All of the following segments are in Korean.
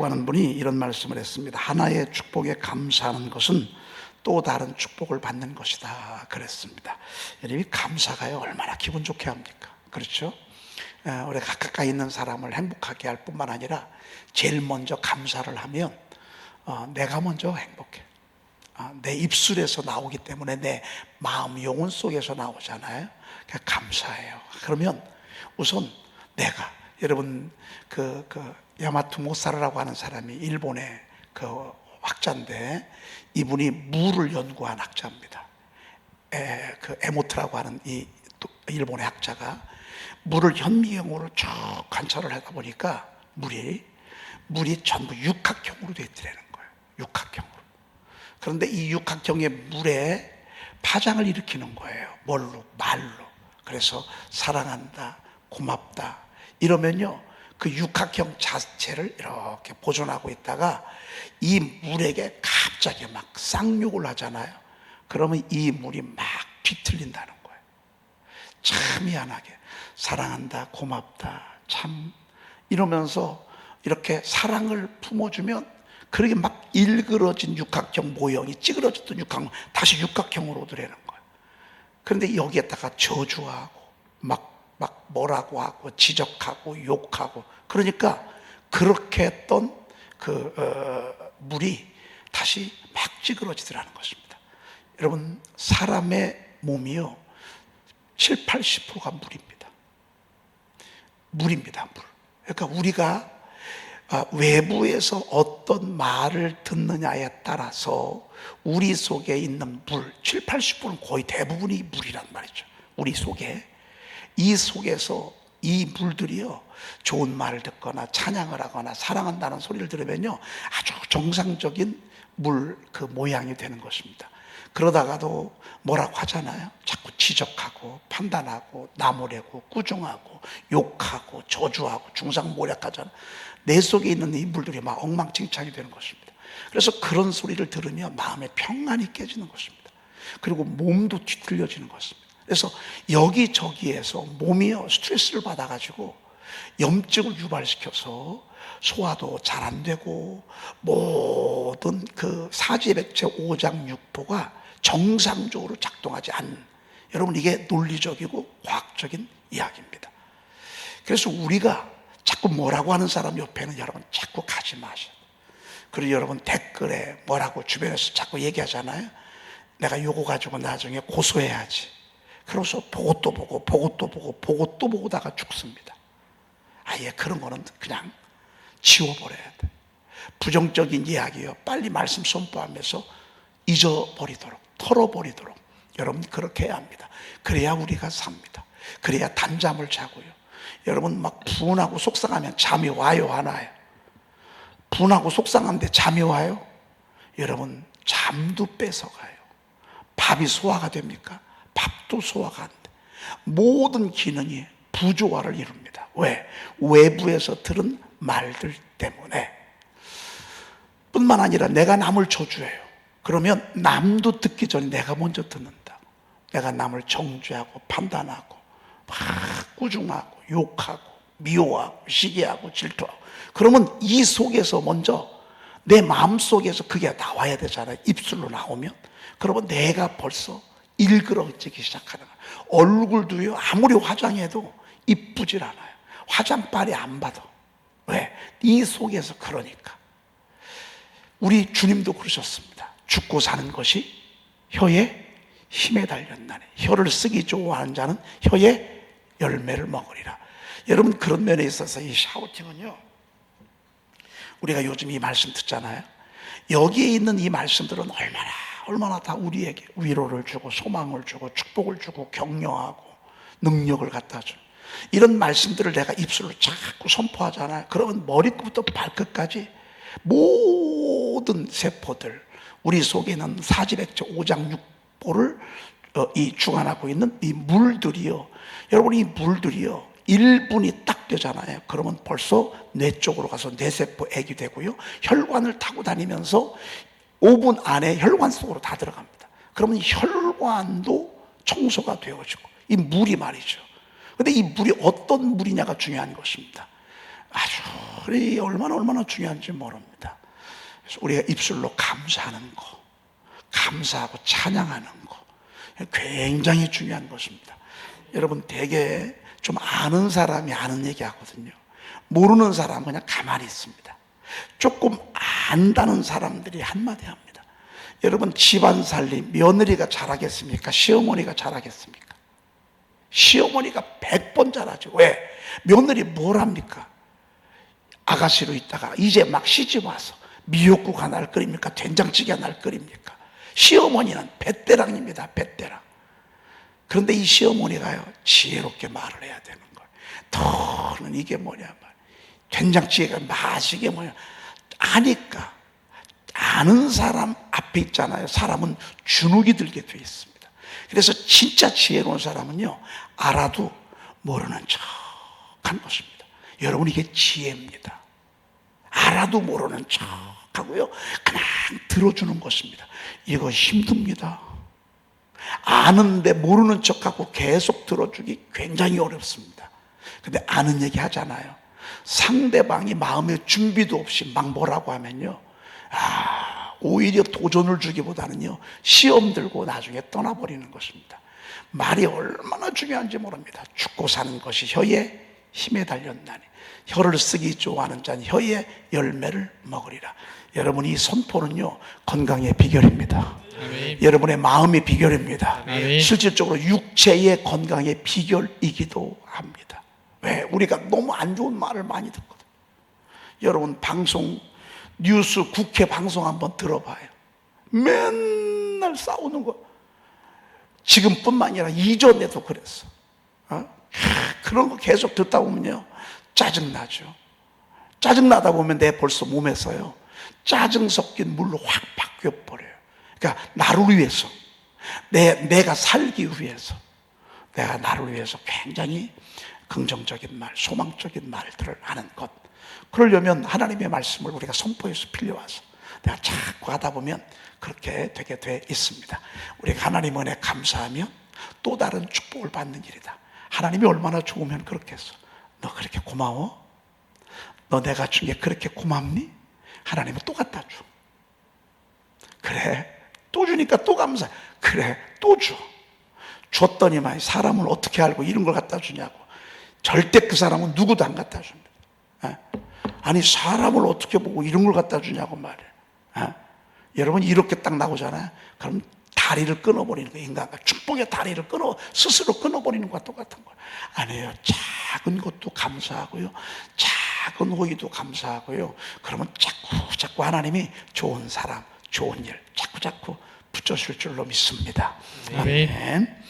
샤오티라고 하는 분이 이런 말씀을 했습니다. 하나의 축복에 감사하는 것은 또 다른 축복을 받는 것이다 그랬습니다. 여러분, 감사가요 얼마나 기분 좋게 합니까? 그렇죠? 우리 가까이 있는 사람을 행복하게 할 뿐만 아니라 제일 먼저 감사를 하면 내가 먼저 행복해. 내 입술에서 나오기 때문에 내 마음, 영혼 속에서 나오잖아요. 감사해요. 그러면 우선 내가, 여러분 그 야마토 모사라라고 하는 사람이 일본의 그 학자인데, 이분이 물을 연구한 학자입니다. 그 에모트라고 하는 이 일본의 학자가 물을 현미경으로 쭉 관찰을 하다 보니까 물이 전부 육각형으로 되어 있더라는 거예요. 육각형으로. 그런데 이 육각형의 물에 파장을 일으키는 거예요. 뭘로? 말로. 그래서 사랑한다, 고맙다 이러면요, 그 육각형 자체를 이렇게 보존하고 있다가 이 물에게 갑자기 막 쌍욕을 하잖아요. 그러면 이 물이 막 뒤틀린다는 거예요. 참 희한하게 사랑한다, 고맙다, 참 이러면서 이렇게 사랑을 품어주면 그렇게 막 일그러진 육각형 모형이 찌그러졌던 육각형 다시 육각형으로 오더라는 거예요. 그런데 여기에다가 저주하고 막 뭐라고 하고 지적하고 욕하고, 그러니까 그렇게 했던 물이 다시 막 찌그러지더라는 것입니다. 여러분, 사람의 몸이요 7, 80%가 물입니다. 물입니다, 물. 그러니까 우리가 외부에서 어떤 말을 듣느냐에 따라서 우리 속에 있는 물 7, 80%는 거의 대부분이 물이란 말이죠. 우리 속에, 이 속에서 이 물들이요 좋은 말을 듣거나 찬양을 하거나 사랑한다는 소리를 들으면요 아주 정상적인 물 그 모양이 되는 것입니다. 그러다가도 뭐라고 하잖아요. 자꾸 지적하고 판단하고 나무래고 꾸중하고 욕하고 저주하고 중상모략하잖아요. 내 속에 있는 이 물들이 막 엉망진창이 되는 것입니다. 그래서 그런 소리를 들으면 마음의 평안이 깨지는 것입니다. 그리고 몸도 뒤틀려지는 것입니다. 그래서 여기저기에서 몸이요 스트레스를 받아가지고 염증을 유발시켜서 소화도 잘 안 되고 모든 그 사지백체 오장육부가 정상적으로 작동하지 않는, 여러분 이게 논리적이고 과학적인 이야기입니다. 그래서 우리가 자꾸 뭐라고 하는 사람 옆에는 여러분 자꾸 가지 마세요. 그리고 여러분 댓글에 뭐라고 주변에서 자꾸 얘기하잖아요. 내가 요거 가지고 나중에 고소해야지. 그래서 보고 또 보고 보고 또 보고 보고 또 보고다가 죽습니다. 아예 그런 거는 그냥 지워버려야 돼. 부정적인 이야기요 빨리 말씀 선포하면서 잊어버리도록, 털어버리도록 여러분 그렇게 해야 합니다. 그래야 우리가 삽니다. 그래야 단잠을 자고요. 여러분 막 분하고 속상하면 잠이 와요, 안 와요? 분하고 속상한데 잠이 와요? 여러분 잠도 뺏어가요. 밥이 소화가 됩니까? 밥도 소화가 안 돼. 모든 기능이 부조화를 이룹니다. 왜? 외부에서 들은 말들 때문에. 뿐만 아니라 내가 남을 저주해요. 그러면 남도 듣기 전에 내가 먼저 듣는다. 내가 남을 정죄하고 판단하고 막 꾸중하고 욕하고 미워하고 시기하고 질투하고, 그러면 이 속에서 먼저 내 마음속에서 그게 나와야 되잖아요. 입술로 나오면. 그러면 내가 벌써 일그러지기 시작하는 거예요. 얼굴도요 아무리 화장해도 이쁘질 않아요. 화장빨이 안 받아. 왜? 이 속에서. 그러니까 우리 주님도 그러셨습니다. 죽고 사는 것이 혀의 힘에 달렸나니 혀를 쓰기 좋아하는 자는 혀의 열매를 먹으리라. 여러분 그런 면에 있어서 이 샤우팅은요, 우리가 요즘 이 말씀 듣잖아요. 여기에 있는 이 말씀들은 얼마나 다 우리에게 위로를 주고 소망을 주고 축복을 주고 격려하고 능력을 갖다 줘. 이런 말씀들을 내가 입술로 자꾸 선포하잖아요. 그러면 머리부터 발끝까지 모든 세포들, 우리 속에 있는 사지백체 오장육부를 주관하고 있는 이 물들이요, 여러분 이 물들이요 1분이 딱 되잖아요. 그러면 벌써 뇌 쪽으로 가서 뇌세포액이 되고요, 혈관을 타고 다니면서 5분 안에 혈관 속으로 다 들어갑니다. 그러면 혈관도 청소가 되어지고, 이 물이 말이죠. 근데 이 물이 어떤 물이냐가 중요한 것입니다. 아주 이 얼마나 중요한지 모릅니다. 그래서 우리가 입술로 감사하는 거, 감사하고 찬양하는 거 굉장히 중요한 것입니다. 여러분 되게 좀 아는 사람이 아는 얘기 하거든요. 모르는 사람은 그냥 가만히 있습니다. 조금 안다는 사람들이 한마디 합니다. 여러분 집안 살림 며느리가 잘하겠습니까? 시어머니가 잘하겠습니까? 시어머니가 100번 잘하죠. 왜? 며느리 뭘 합니까? 아가씨로 있다가 이제 막 시집 와서 미역국 하나를 끓입니까? 된장찌개 하나를 끓입니까? 시어머니는 베테랑입니다. 베테랑. 그런데 이 시어머니가요 지혜롭게 말을 해야 되는 거예요. 너는 이게 뭐냐 말. 된장찌개가 맛이 이게 뭐냐 아니까. 아는 사람 앞에 있잖아요. 사람은 주눅이 들게 돼 있습니다. 그래서 진짜 지혜로운 사람은요 알아도 모르는 척한 것입니다. 여러분 이게 지혜입니다. 알아도 모르는 척하고요 그냥 들어주는 것입니다. 이거 힘듭니다. 아는데 모르는 척하고 계속 들어주기 굉장히 어렵습니다. 근데 아는 얘기 하잖아요. 상대방이 마음의 준비도 없이 막 뭐라고 하면요 오히려 도전을 주기보다는요 시험 들고 나중에 떠나버리는 것입니다. 말이 얼마나 중요한지 모릅니다. 죽고 사는 것이 혀에 힘에 달렸나니 혀를 쓰기 좋아하는 자는 혀의 열매를 먹으리라. 여러분 이 선포는요 건강의 비결입니다. 아멘. 여러분의 마음의 비결입니다. 아멘. 실질적으로 육체의 건강의 비결이기도 합니다. 왜? 우리가 너무 안 좋은 말을 많이 듣거든요. 여러분 방송 뉴스 국회 방송 한번 들어봐요. 맨날 싸우는 거. 지금뿐만 아니라 이전에도 그랬어. 그런 거 계속 듣다 보면요 짜증나죠. 짜증나다 보면 내 벌써 몸에서요 짜증 섞인 물로 확 바뀌어버려요. 그러니까 나를 위해서 내가 살기 위해서 내가 나를 위해서 굉장히 긍정적인 말, 소망적인 말들을 하는 것. 그러려면 하나님의 말씀을 우리가 선포해서 빌려와서 내가 자꾸 하다 보면 그렇게 되게 돼 있습니다. 우리가 하나님 은혜 감사하면 또 다른 축복을 받는 일이다. 하나님이 얼마나 좋으면 그렇게 했어. 너 그렇게 고마워? 너 내가 준 게 그렇게 고맙니? 하나님은 또 갖다 줘. 그래 또 주니까 또 감사해. 그래 또 줘. 줬더니만 사람을 어떻게 알고 이런 걸 갖다 주냐고. 절대 그 사람은 누구도 안 갖다 줍니다. 아니 사람을 어떻게 보고 이런 걸 갖다 주냐고 말이에요. 여러분 이렇게 딱 나오잖아요. 그럼 다리를 끊어버리는 거예요. 인간과 축복의 다리를 스스로 끊어버리는 것과 똑같은 거예요. 아니에요. 작은 것도 감사하고요 작은 호의도 감사하고요. 그러면 자꾸 하나님이 좋은 사람 좋은 일 자꾸 붙여줄 줄로 믿습니다. 아멘.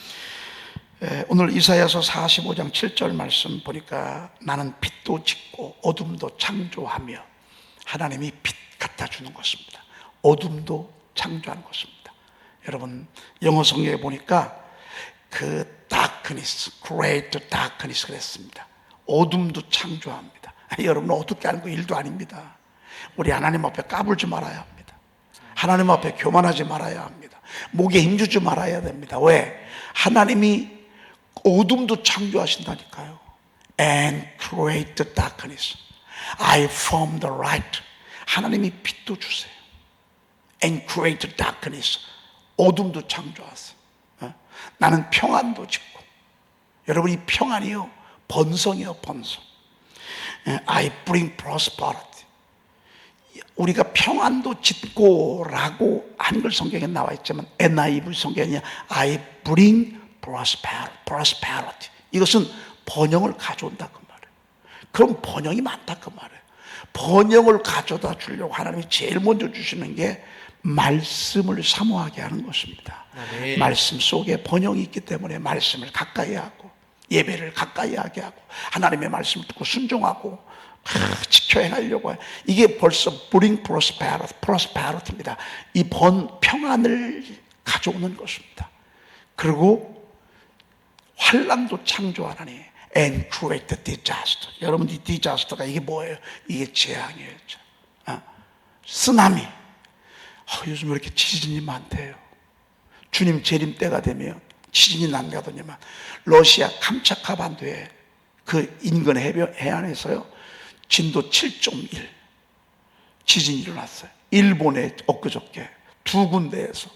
오늘 이사야서 45장 7절 말씀 보니까 나는 빛도 짓고 어둠도 창조하며 하나님이 빛 갖다 주는 것입니다. 어둠도 창조하는 것입니다. 여러분 영어 성경에 보니까 그 darkness, great darkness 그랬습니다. 어둠도 창조합니다. 여러분 어둡게 하는 거 일도 아닙니다. 우리 하나님 앞에 까불지 말아야 합니다. 하나님 앞에 교만하지 말아야 합니다. 목에 힘주지 말아야 됩니다. 왜? 하나님이 어둠도 창조하신다니까요. And create the darkness. I form the light. 하나님이 빛도 주세요. And create the darkness. 어둠도 창조하세요. 나는 평안도 짓고. 여러분 이 평안이요 번성이요 번성. I bring prosperity. 우리가 평안도 짓고 라고 한글 성경에 나와 있지만 NIV 성경이 I bring prosperity. 이것은 번영을 가져온다 그 말이에요. 그럼 번영이 많다 그 말이에요. 번영을 가져다 주려고 하나님이 제일 먼저 주시는 게 말씀을 사모하게 하는 것입니다. 네. 말씀 속에 번영이 있기 때문에 말씀을 가까이 하고 예배를 가까이 하게 하고 하나님의 말씀을 듣고 순종하고 지켜 행하려고 해요. 이게 벌써 bring prosperity입니다. 이 평안을 가져오는 것입니다. 그리고 환난도 창조하나니 and create disaster. 여러분 이 disaster가 이게 뭐예요? 이게 재앙이에요. 쓰나미. 요즘 왜 이렇게 지진이 많대요? 주님 재림 때가 되면 지진이 난다더니만 러시아 캄차카 반도에 그 인근 해안에서요 진도 7.1 지진이 일어났어요. 일본에 엊그저께 두 군데에서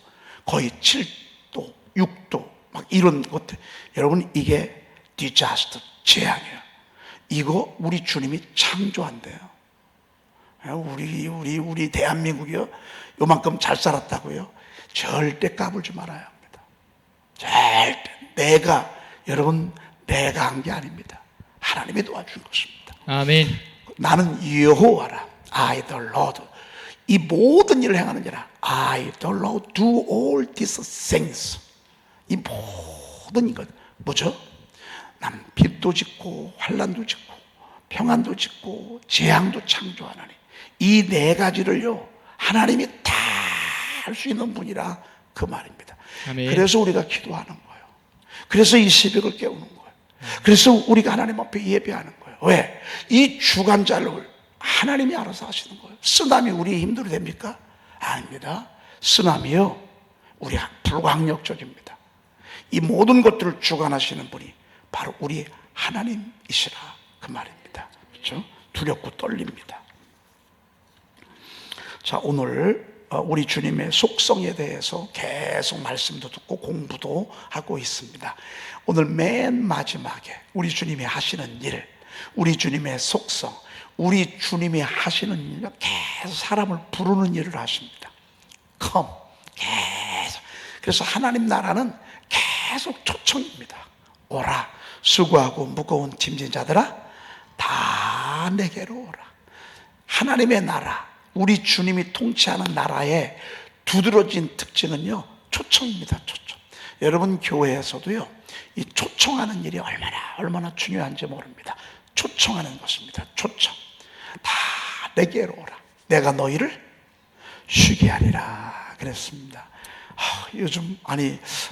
거의 7도, 6도 막 이런 것들. 여러분, 이게 디자스터, 재앙이에요. 이거 우리 주님이 창조한대요. 우리 대한민국이요, 요만큼 잘 살았다고요? 절대 까불지 말아야 합니다. 절대. 여러분, 내가 한 게 아닙니다. 하나님이 도와준 것입니다. 아멘. 나는 여호와라, I the Lord. 이 모든 일을 행하는 자라, I the Lord do all these things. 이 모든 것 뭐죠? 나는 빛도 짓고 환난도 짓고 평안도 짓고 재앙도 창조하나니 이 네 가지를요, 하나님이 다 할 수 있는 분이라, 그 말입니다. 아멘. 그래서 우리가 기도하는 거예요. 그래서 이 새벽을 깨우는 거예요. 그래서 우리가 하나님 앞에 예배하는 거예요. 왜? 이 주관자를 하나님이 알아서 하시는 거예요. 쓰나미 우리 힘들어 됩니까? 아닙니다. 쓰나미요, 우리 불강력적입니다. 이 모든 것들을 주관하시는 분이 바로 우리 하나님이시라, 그 말입니다. 그렇죠? 두렵고 떨립니다. 자, 오늘 우리 주님의 속성에 대해서 계속 말씀도 듣고 공부도 하고 있습니다. 오늘 맨 마지막에 우리 주님이 하시는 일, 우리 주님의 속성, 우리 주님이 하시는 일은 계속 사람을 부르는 일을 하십니다. Come, 계속. 그래서 하나님 나라는 계속 초청입니다. 오라, 수고하고 무거운 짐진 자들아, 다 내게로 오라. 하나님의 나라, 우리 주님이 통치하는 나라의 두드러진 특징은요, 초청입니다. 초청. 여러분, 교회에서도요, 이 초청하는 일이 얼마나 중요한지 모릅니다. 초청하는 것입니다. 초청. 다 내게로 오라. 내가 너희를 쉬게 하리라 그랬습니다. 요즘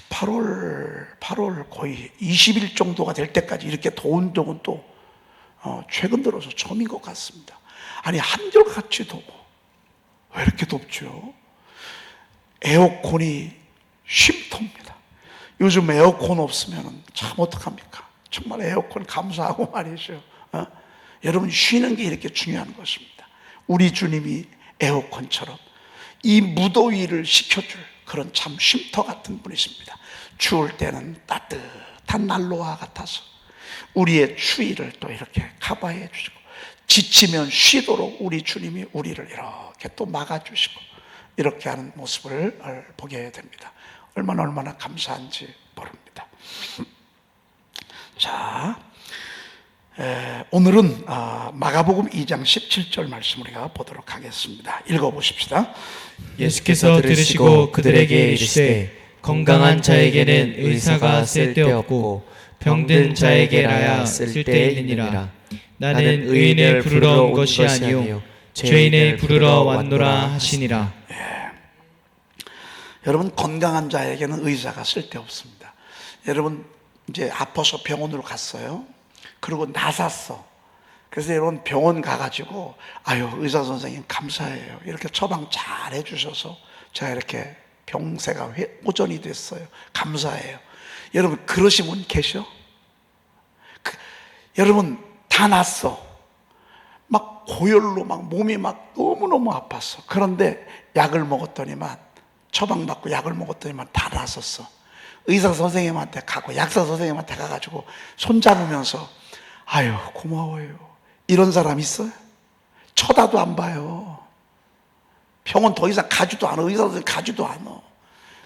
8월 거의 20일 정도가 될 때까지 이렇게 더운 적은 또 최근 들어서 처음인 것 같습니다. 한결같이 더워. 왜 이렇게 덥죠? 에어컨이 쉼터입니다. 요즘 에어컨 없으면 참 어떡합니까? 정말 에어컨 감사하고 말이죠. 여러분, 쉬는 게 이렇게 중요한 것입니다. 우리 주님이 에어컨처럼 이 무더위를 식혀줄 그런 참 쉼터 같은 분이십니다. 추울 때는 따뜻한 난로와 같아서 우리의 추위를 또 이렇게 커버해 주시고, 지치면 쉬도록 우리 주님이 우리를 이렇게 또 막아주시고, 이렇게 하는 모습을 보게 됩니다. 얼마나 감사한지 모릅니다. 자, 오늘은 마가복음 2장 17절 말씀 우리가 보도록 하겠습니다. 읽어보십시다. 예수께서 들으시고 그들에게 이르시되 건강한 자에게는 의사가 쓸데없고 병든 자에게라야 쓸데있느니라. 나는 의인을 부르러 온 것이 아니요 죄인을 부르러 왔노라 하시니라. 여러분, 건강한 자에게는 의사가 쓸데없습니다. 여러분, 이제 아파서 병원으로 갔어요. 그리고 나섰어. 그래서 여러분, 병원 가가지고 의사 선생님 감사해요, 이렇게 처방 잘 해주셔서 제가 이렇게 병세가 호전이 됐어요, 감사해요. 여러분, 그러신 분 계셔? 여러분, 다 났어. 막 고열로 막 몸이 막 너무너무 아팠어. 그런데 약을 먹었더니만, 처방받고 약을 먹었더니만 다 났었어. 의사 선생님한테 가고 약사 선생님한테 가가지고 손잡으면서 고마워요, 이런 사람 있어요? 쳐다도 안 봐요. 병원 더 이상 가지도 않아. 의사 선생님 가지도 않아.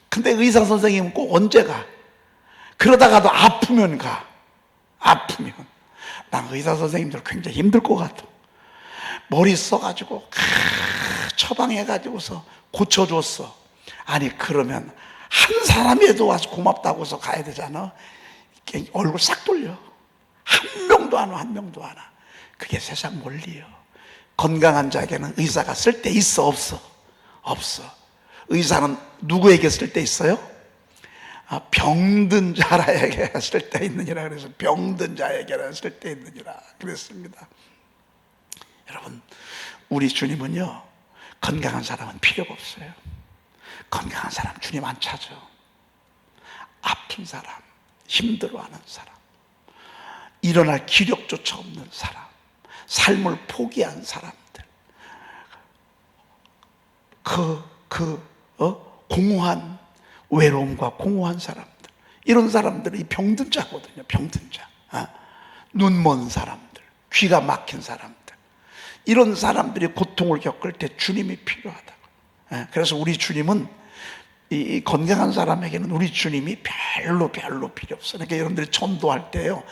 근데 의사 선생님은 꼭 언제 가? 그러다가도 아프면 가. 아프면. 난 의사 선생님들 굉장히 힘들 것 같아. 머리 써가지고 처방해가지고서 고쳐줬어. 그러면 한 사람이라도 와서 고맙다고서 가야 되잖아. 얼굴 싹 돌려. 한 명도 안 와. 그게 세상 원리예요. 건강한 자에게는 의사가 쓸데 있어, 없어? 없어. 의사는 누구에게 쓸데 있어요? 병든 자라에게 쓸데 있느니라. 그래서 병든 자에게는 쓸데 있느니라 그랬습니다. 여러분, 우리 주님은요, 건강한 사람은 필요가 없어요. 건강한 사람 주님 안 찾아. 아픈 사람, 힘들어하는 사람, 일어날 기력조차 없는 사람, 삶을 포기한 사람들, 공허한 외로움과 공허한 사람들, 이런 사람들이 병든 자거든요. 병든 자. 눈먼 사람들, 귀가 막힌 사람들, 이런 사람들이 고통을 겪을 때 주님이 필요하다고. 그래서 우리 주님은 이 건강한 사람에게는 우리 주님이 별로 필요 없어요. 그러니까 여러분들이 전도할 때요,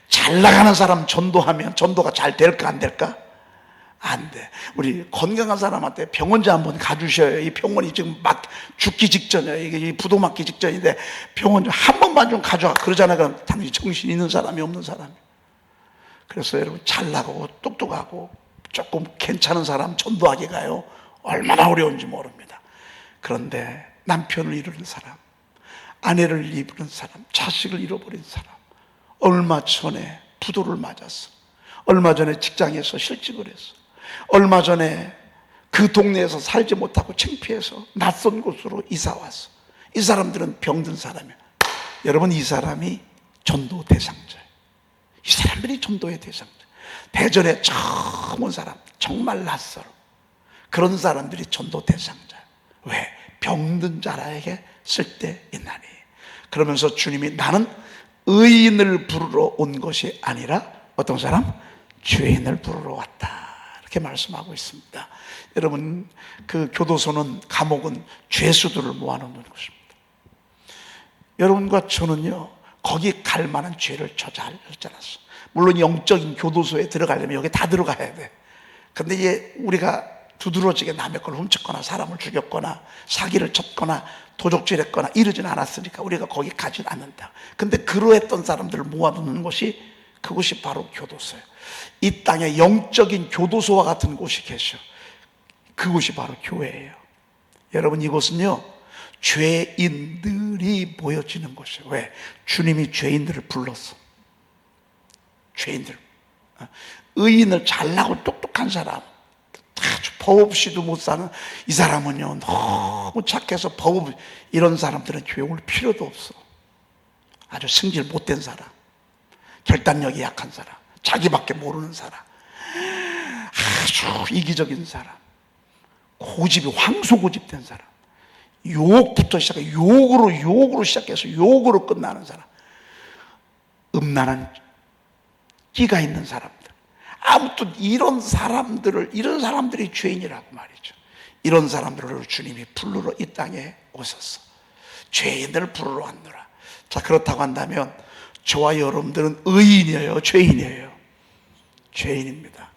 잘 나가는 사람 전도하면 전도가 잘 될까 안 될까? 안 돼. 우리 건강한 사람한테 병원자 한번 가주셔요. 이 병원이 지금 막 죽기 직전이에요. 이게 부도 맞기 직전인데 병원 좀 한 번만 좀 가져와. 그러잖아요. 그럼 당연히 정신 있는 사람이 없는 사람이. 그래서 여러분, 잘 나가고 똑똑하고 조금 괜찮은 사람 전도하게 가요. 얼마나 어려운지 모릅니다. 그런데 남편을 잃은 사람, 아내를 잃은 사람, 자식을 잃어버린 사람, 얼마 전에 부도를 맞았어. 얼마 전에 직장에서 실직을 했어. 얼마 전에 그 동네에서 살지 못하고 창피해서 낯선 곳으로 이사 왔어. 이 사람들은 병든 사람이야. 여러분, 이 사람이 전도 대상자예요. 이 사람들이 전도의 대상자. 대전에 처음 온 사람, 정말 낯설어. 그런 사람들이 전도 대상자예요. 왜? 병든 자라에게 쓸데있나니. 그러면서 주님이 나는 의인을 부르러 온 것이 아니라 어떤 사람? 죄인을 부르러 왔다, 이렇게 말씀하고 있습니다. 여러분, 그 교도소는, 감옥은 죄수들을 모아놓는 곳입니다. 여러분과 저는요, 거기 갈 만한 죄를 저지 않았어. 물론 영적인 교도소에 들어가려면 여기 다 들어가야 돼. 근데 이제 우리가 두드러지게 남의 걸 훔쳤거나 사람을 죽였거나 사기를 쳤거나 도적질했거나 이러진 않았으니까 우리가 거기 가진 않는다. 근데 그러했던 사람들을 모아두는 것이, 그것이 바로 교도소예요. 이 땅에 영적인 교도소와 같은 곳이 계셔. 그곳이 바로 교회예요. 여러분, 이곳은요, 죄인들이 모여지는 곳이에요. 왜? 주님이 죄인들을 불렀어. 죄인들, 의인을 잘나고 똑똑한 사람, 아주 법 없이도 못 사는 이 사람은요, 너무 착해서 법 없이, 이런 사람들은 교회 올 필요도 없어. 아주 승질 못된 사람, 결단력이 약한 사람, 자기밖에 모르는 사람, 아주 이기적인 사람, 고집이 황소고집된 사람, 욕부터 시작해 욕으로 시작해서 욕으로 끝나는 사람, 음란한 끼가 있는 사람들, 아무튼 이런 사람들이 죄인이라고 말이죠. 이런 사람들을 주님이 부르러 이 땅에 오셨어. 죄인들을 부르러 왔노라. 자, 그렇다고 한다면 저와 여러분들은 의인이에요, 죄인이에요? 죄인입니다.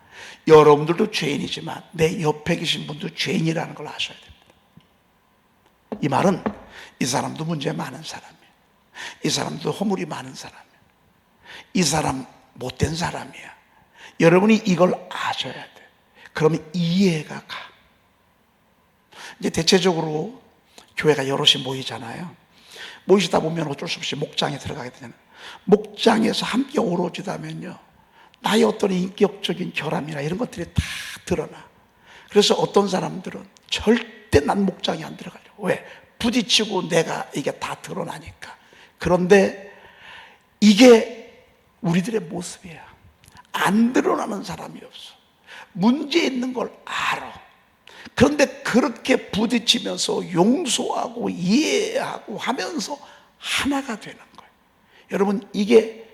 여러분들도 죄인이지만 내 옆에 계신 분도 죄인이라는 걸 아셔야 됩니다. 이 말은 이 사람도 문제 많은 사람이에요. 이 사람도 허물이 많은 사람이에요. 이 사람 못된 사람이야. 여러분이 이걸 아셔야 돼. 그러면 이해가 가. 이제 대체적으로 교회가 여럿이 모이잖아요. 모이시다 보면 어쩔 수 없이 목장에 들어가게 되잖아요. 목장에서 함께 오로지다면요, 나의 어떤 인격적인 결함이나 이런 것들이 다 드러나. 그래서 어떤 사람들은 절대 난 목장에 안 들어가려고. 왜? 부딪히고 내가 이게 다 드러나니까. 그런데 이게 우리들의 모습이야. 안 드러나는 사람이 없어. 문제 있는 걸 알아. 그런데 그렇게 부딪히면서 용서하고 이해하고 하면서 하나가 되는 거예요. 여러분, 이게,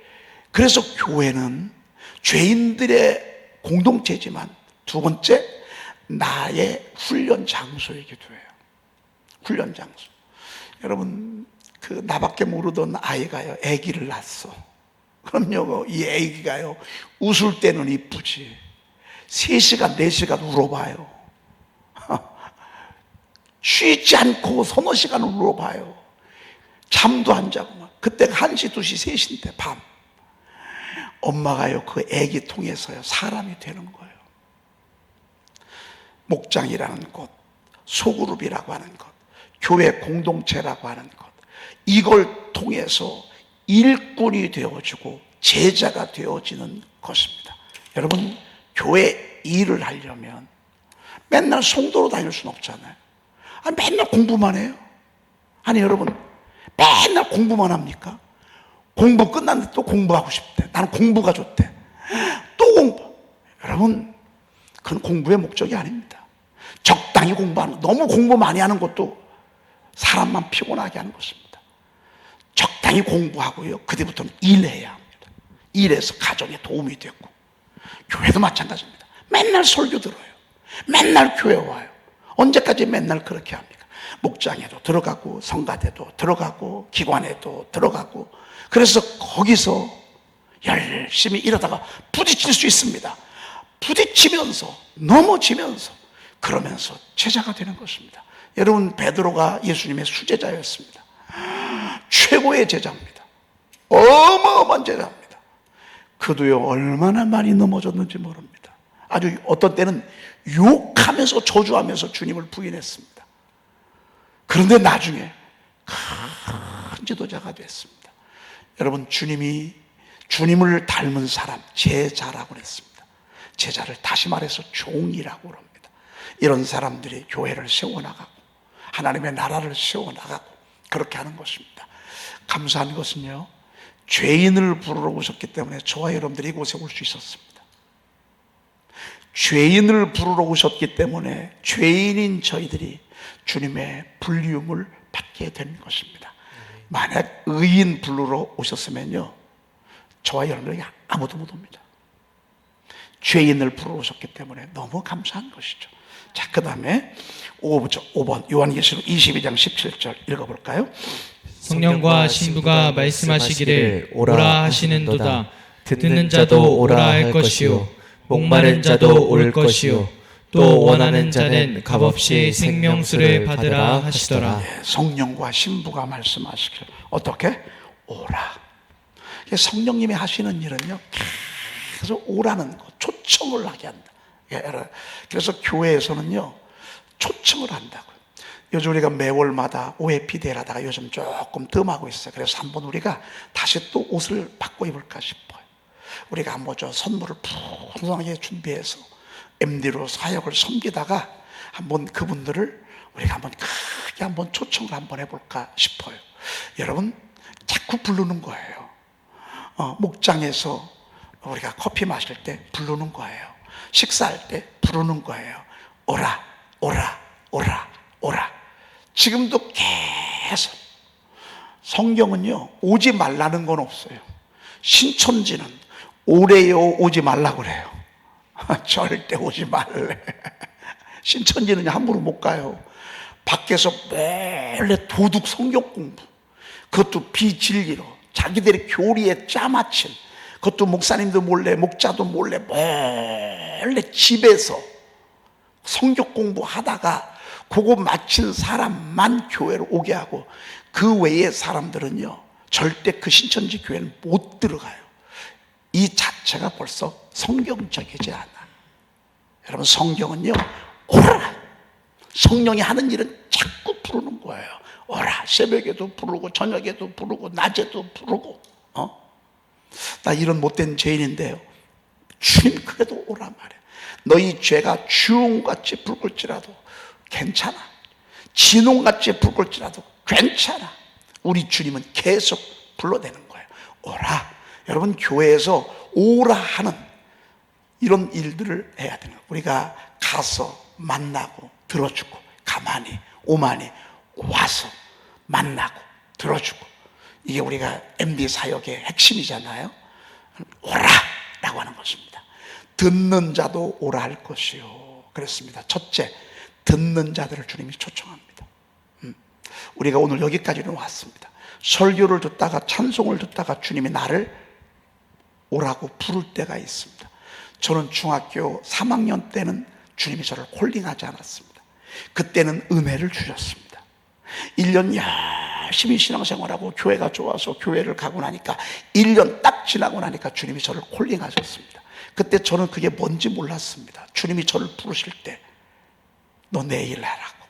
그래서 교회는 죄인들의 공동체지만 두 번째, 나의 훈련 장소이기도 해요. 훈련 장소. 여러분, 그 나밖에 모르던 아이가요, 아기를 낳았어. 그럼요, 이 아기가요, 웃을 때는 이쁘지 3시간 4시간 울어봐요. 쉬지 않고 서너 시간 울어봐요. 잠도 안 자고 막. 그때가 1시, 2시, 3시인데 밤. 엄마가요, 그 아기 통해서요, 사람이 되는 거예요. 목장이라는 곳, 소그룹이라고 하는 것, 교회 공동체라고 하는 것, 이걸 통해서 일꾼이 되어지고 제자가 되어지는 것입니다. 여러분, 교회 일을 하려면 맨날 송도로 다닐 수는 없잖아요. 아니, 맨날 공부만 해요. 아니, 여러분, 맨날 공부만 합니까? 공부 끝났는데 또 공부하고 싶대. 나는 공부가 좋대. 또 공부. 여러분, 그건 공부의 목적이 아닙니다. 적당히 공부하는, 너무 공부 많이 하는 것도 사람만 피곤하게 하는 것입니다. 적당히 공부하고요, 그때부터는 일해야 합니다. 일해서 가정에 도움이 되고, 교회도 마찬가지입니다. 맨날 설교 들어요. 맨날 교회 와요. 언제까지 맨날 그렇게 합니까? 목장에도 들어가고, 성가대도 들어가고, 기관에도 들어가고, 그래서 거기서 열심히 일하다가 부딪힐 수 있습니다. 부딪히면서, 넘어지면서, 그러면서 제자가 되는 것입니다. 여러분, 베드로가 예수님의 수제자였습니다. 최고의 제자입니다. 어마어마한 제자입니다. 그도요, 얼마나 많이 넘어졌는지 모릅니다. 아주 어떤 때는 욕하면서 저주하면서 주님을 부인했습니다. 그런데 나중에 큰 지도자가 됐습니다. 여러분, 주님을 닮은 사람, 제자라고 그랬습니다. 제자를 다시 말해서 종이라고 그럽니다. 이런 사람들이 교회를 세워나가고 하나님의 나라를 세워나가고 그렇게 하는 것입니다. 감사한 것은요, 죄인을 부르러 오셨기 때문에 저와 여러분들이 이곳에 올 수 있었습니다. 죄인을 부르러 오셨기 때문에 죄인인 저희들이 주님의 불리움을 받게 된 것입니다. 만약 의인 부르러 오셨으면요, 저와 여러분들에게 아무도 못 옵니다. 죄인을 부르러 오셨기 때문에 너무 감사한 것이죠. 자, 그 다음에 5번 요한계시록 22장 17절 읽어볼까요? 성령과 신부가 말씀하시기를 오라 하시는도다. 듣는 자도 오라 할 것이요 목마른 자도 올 것이요 또 원하는 자는 값없이 생명수를 받으라 하시더라. 성령과 신부가 말씀하시기를 어떻게? 오라. 성령님이 하시는 일은요, 계속 오라는 것, 초청을 하게 한다. 그래서 교회에서는요, 초청을 한다고요. 요즘 우리가 매월마다 OFP 대회하다가 요즘 조금 뜸하고 있어요. 그래서 한번 우리가 다시 또 옷을 바꿔 입을까 싶어요. 우리가 한번 선물을 풍성하게 준비해서 MD로 사역을 섬기다가 한번 그분들을 우리가 한번 크게 한번 초청을 한번 해볼까 싶어요. 여러분, 자꾸 부르는 거예요. 목장에서 우리가 커피 마실 때 부르는 거예요. 식사할 때 부르는 거예요. 오라, 오라, 오라, 오라. 지금도 계속. 성경은요, 오지 말라는 건 없어요. 신천지는 오래요, 오지 말라고 그래요. 절대 오지 말래. 신천지는 함부로 못 가요. 밖에서 몰래 도둑 성경 공부, 그것도 비진리로 자기들의 교리에 짜맞힌, 그것도 목사님도 몰래, 목자도 몰래 집에서 성경 공부하다가 그거 마친 사람만 교회로 오게 하고 그 외의 사람들은요, 절대 그 신천지 교회는 못 들어가요. 이 자체가 벌써 성경적이지 않아. 여러분, 성경은요, 오라. 성령이 하는 일은 자꾸 부르는 거예요. 오라. 새벽에도 부르고 저녁에도 부르고 낮에도 부르고. 나 이런 못된 죄인인데요, 주님 그래도 오라 말해. 너희 죄가 주홍같이 붉을지라도 괜찮아. 진홍같이 붉을지라도 괜찮아. 우리 주님은 계속 불러대는 거예요. 오라. 여러분, 교회에서 오라 하는 이런 일들을 해야 되는 거예요. 우리가 가서 만나고 들어주고, 가만히 오만히 와서 만나고 들어주고, 이게 우리가 MD 사역의 핵심이잖아요. 오라 라고 하는 것입니다. 듣는 자도 오라 할 것이요. 그랬습니다. 첫째, 듣는 자들을 주님이 초청합니다. 우리가 오늘 여기까지는 왔습니다. 설교를 듣다가 찬송을 듣다가 주님이 나를 오라고 부를 때가 있습니다. 저는 중학교 3학년 때는 주님이 저를 콜링하지 않았습니다. 그때는 은혜를 주셨습니다. 1년 열심히 신앙생활하고 교회가 좋아서 교회를 가고 나니까 1년 딱 지나고 나니까 주님이 저를 콜링하셨습니다. 그때 저는 그게 뭔지 몰랐습니다. 주님이 저를 부르실 때 너 내일 하라고.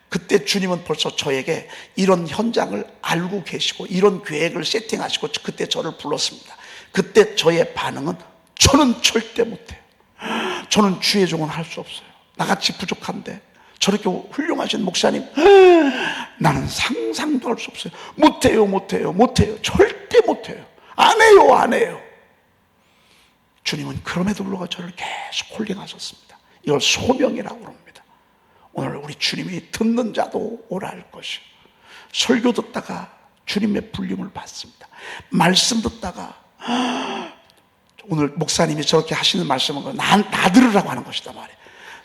그때 주님은 벌써 저에게 이런 현장을 알고 계시고 이런 계획을 세팅하시고 그때 저를 불렀습니다. 그때 저의 반응은 저는 절대 못해요. 저는 주의 종은 할 수 없어요. 나같이 부족한데 저렇게 훌륭하신 목사님, 나는 상상도 할 수 없어요. 못해요. 절대 못해요. 안 해요. 주님은 그럼에도 불구하고 저를 계속 홀링하셨습니다. 이걸 소명이라고 합니다. 오늘 우리 주님이 듣는 자도 오라 할 것이요, 설교 듣다가 주님의 불림을 받습니다. 말씀 듣다가 오늘 목사님이 저렇게 하시는 말씀은 나 들으라고 하는 것이다 말이에요.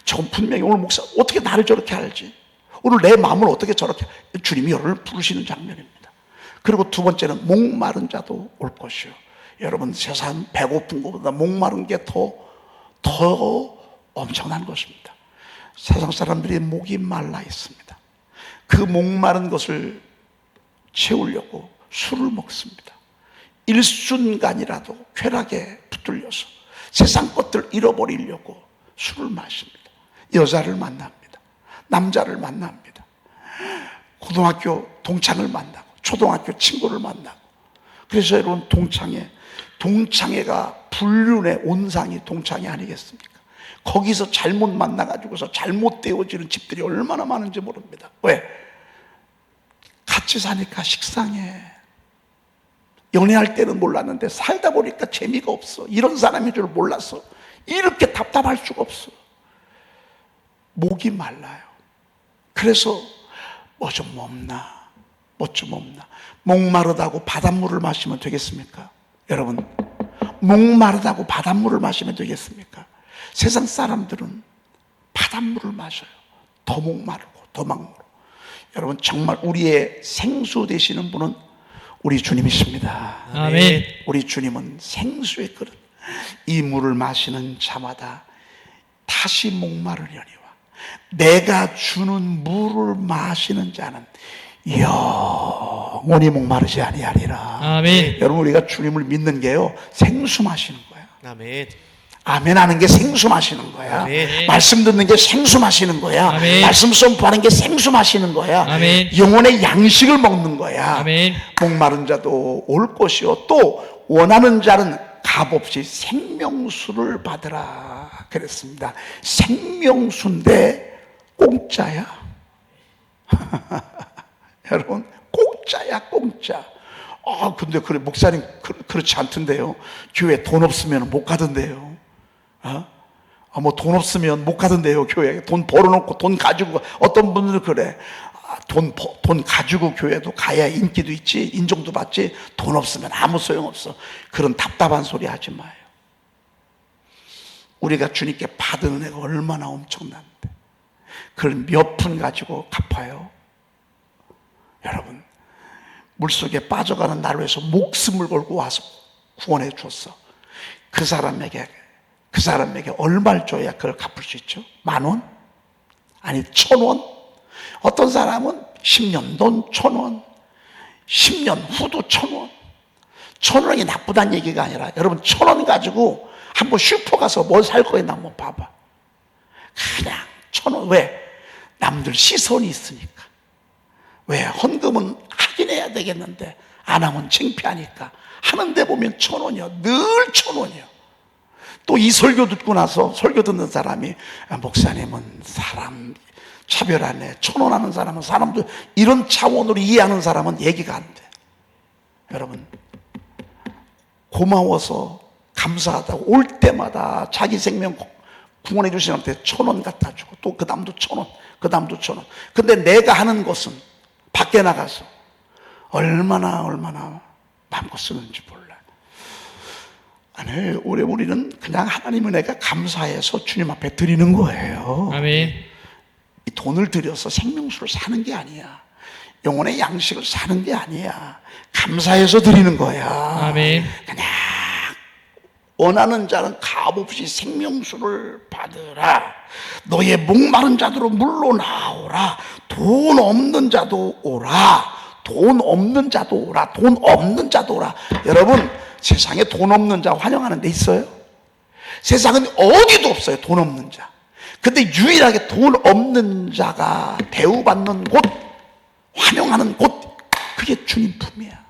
저건 분명히 오늘 목사 어떻게 나를 저렇게 알지? 오늘 내 마음을 어떻게 저렇게, 주님이 여러분을 부르시는 장면입니다. 그리고 두 번째는 목마른 자도 올 것이요. 여러분, 세상 배고픈 것보다 목마른 게 더 엄청난 것입니다. 세상 사람들이 목이 말라 있습니다. 그 목마른 것을 채우려고 술을 먹습니다. 일순간이라도 쾌락에 붙들려서 세상 것들 잃어버리려고 술을 마십니다. 여자를 만납니다. 남자를 만납니다. 고등학교 동창을 만나고 초등학교 친구를 만나고. 그래서 여러분, 동창회가 불륜의 온상이 동창회 아니겠습니까? 거기서 잘못 만나가지고서 잘못 되어지는 집들이 얼마나 많은지 모릅니다. 왜? 같이 사니까 식상해. 연애할 때는 몰랐는데 살다 보니까 재미가 없어. 이런 사람인 줄 몰랐어. 이렇게 답답할 수가 없어. 목이 말라요. 그래서 뭐 좀 없나. 목마르다고 바닷물을 마시면 되겠습니까? 여러분, 목마르다고 바닷물을 마시면 되겠습니까? 세상 사람들은 바닷물을 마셔요. 더 목마르고 더 막무로. 여러분, 정말 우리의 생수 되시는 분은 우리 주님이십니다. 아멘. 우리 주님은 생수의 그릇, 이 물을 마시는 자마다 다시 목마르려니와 내가 주는 물을 마시는 자는 영원히 목마르지 아니하리라. 아멘. 여러분, 우리가 주님을 믿는 게요, 생수 마시는 거예요. 아멘. 아멘 하는 게 생수 마시는 거야. 아멘. 말씀 듣는 게 생수 마시는 거야. 아멘. 말씀 선포하는 게 생수 마시는 거야. 아멘. 영혼의 양식을 먹는 거야. 아멘. 목마른 자도 올 것이요, 또 원하는 자는 값없이 생명수를 받으라 그랬습니다. 생명수인데 공짜야. 여러분, 공짜야, 공짜. 근데 그래, 목사님 그렇지 않던데요. 교회 돈 없으면 못 가던데요. 뭐 돈 없으면 못 가던데요. 교회 돈 벌어놓고 돈 가지고. 어떤 분들은 그래. 돈 가지고 교회도 가야 인기도 있지, 인정도 받지. 돈 없으면 아무 소용없어. 그런 답답한 소리 하지 마요. 우리가 주님께 받은 은혜가 얼마나 엄청난데 그걸 몇 푼 가지고 갚아요. 여러분, 물속에 빠져가는 나를 위해서 목숨을 걸고 와서 구원해 줬어. 그 사람에게 얼마를 줘야 그걸 갚을 수 있죠? 10,000원? 아니 1,000원? 어떤 사람은 10년 돈 1,000원, 10년 후도 1,000원. 1,000원이 나쁘다는 얘기가 아니라, 여러분, 1,000원 가지고 한번 슈퍼 가서 뭘 살 거에 나 한번 봐봐. 그냥 1,000원. 왜? 남들 시선이 있으니까. 왜? 헌금은 하긴 해야 되겠는데 안 하면 창피하니까 하는데 보면 1,000원이요. 늘 1,000원이요. 또 이 설교 듣고 나서 설교 듣는 사람이, 목사님은 사람 차별 안 해. 1,000원 하는 사람은 사람도, 이런 차원으로 이해하는 사람은 얘기가 안 돼. 여러분, 고마워서 감사하다고 올 때마다 자기 생명 구원해 주신 사람한테 1,000원 갖다 주고, 또 그 다음도 1,000원, 그 다음도 1,000원. 근데 내가 하는 것은 밖에 나가서 얼마나 마음껏 쓰는지 몰라. 아니, 우리는 그냥 하나님의 은혜가 감사해서 주님 앞에 드리는 거예요. 아멘. 이 돈을 들여서 생명수를 사는 게 아니야. 영혼의 양식을 사는 게 아니야. 감사해서 드리는 거야. 아멘. 그냥 원하는 자는 값없이 생명수를 받으라. 너의 목마른 자들로 물로 나오라. 돈 없는 자도 오라. 돈 없는 자도 오라. 돈 없는 자도 오라. 여러분, 세상에 돈 없는 자 환영하는 데 있어요? 세상은 어디도 없어요, 돈 없는 자. 근데 유일하게 돈 없는 자가 대우받는 곳, 환영하는 곳, 그게 주님 품이야.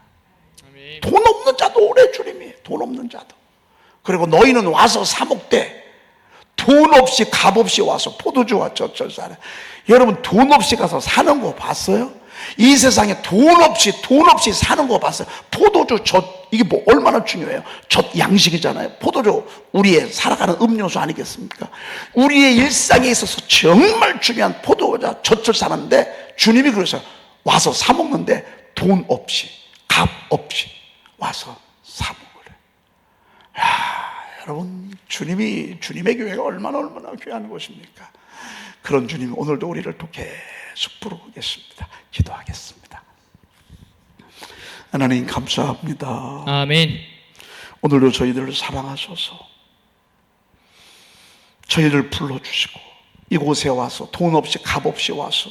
아멘. 돈 없는 자도 오래 주님이. 돈 없는 자도. 그리고 너희는 와서 사 먹되, 돈 없이 값없이 와서 포도주와 젖절사래. 여러분, 돈 없이 가서 사는 거 봤어요? 이 세상에 돈 없이 사는 거 봤어요? 포도주 포도주 젖, 이게 뭐 얼마나 중요해요. 젖 양식이잖아요. 포도주 우리의 살아가는 음료수 아니겠습니까? 우리의 일상에 있어서 정말 중요한 포도주와 젖을 사는데 주님이 그러세요. 와서 사 먹는데 돈 없이, 값 없이 와서 사 먹으래. 여러분, 주님의 교회가 얼마나 귀한 곳입니까? 그런 주님 오늘도 우리를 또 계속 부르고 계십니다. 기도하겠습니다. 하나님 감사합니다. 아멘. 오늘도 저희들을 사랑하셔서 저희를 불러주시고 이곳에 와서 돈 없이 값 없이 와서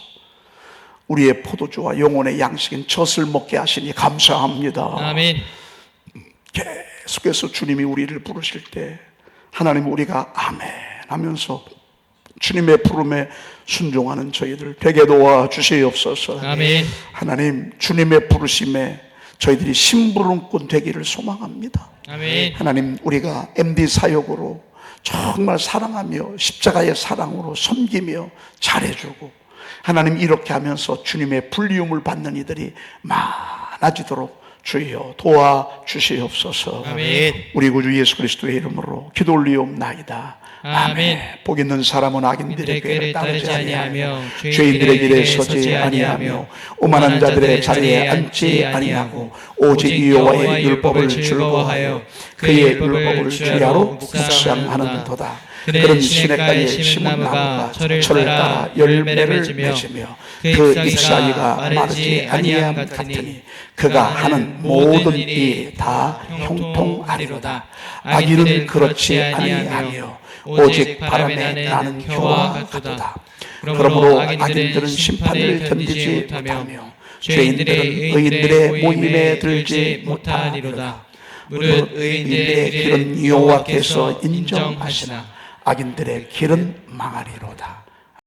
우리의 포도주와 영혼의 양식인 젖을 먹게 하시니 감사합니다. 아멘. 계속해서 주님이 우리를 부르실 때 하나님 우리가 아멘 하면서 주님의 부름에 순종하는 저희들 되게 도와주시옵소서. 아멘. 하나님 주님의 부르심에 저희들이 심부름꾼 되기를 소망합니다. 아멘. 하나님 우리가 MD 사역으로 정말 사랑하며 십자가의 사랑으로 섬기며 잘해주고 하나님 이렇게 하면서 주님의 불리움을 받는 이들이 많아지도록 주여 도와주시옵소서. 아멘. 우리 구주 예수 그리스도의 이름으로 기도 올리옵나이다. 아멘. 복 있는 사람은 악인들의 꾀를 꾀를 따르지 아니하며 죄인들의 길에 서지 아니하며 오만한 자들의 자리에 앉지 아니하고 오직 여호와의 율법을 즐거워하여 그의 율법을 주야로 묵상하는도다. 그런 시냇가에 심은 나무가 철을 따라 열매를 맺으며 그 잎사귀가 마르지 아니함 같으니 그가 하는 모든 일이 다 형통하리로다. 악인은 그렇지 아니하며 오직 바람에 나는 겨와 같도다. 그러므로 악인들은 심판을 견디지 못하며 죄인들은 의인들의 모임에 들지 못하리로다. 무릇 의인들의 길은 여호와께서 인정하시나 악인들의 길은 망하리로다.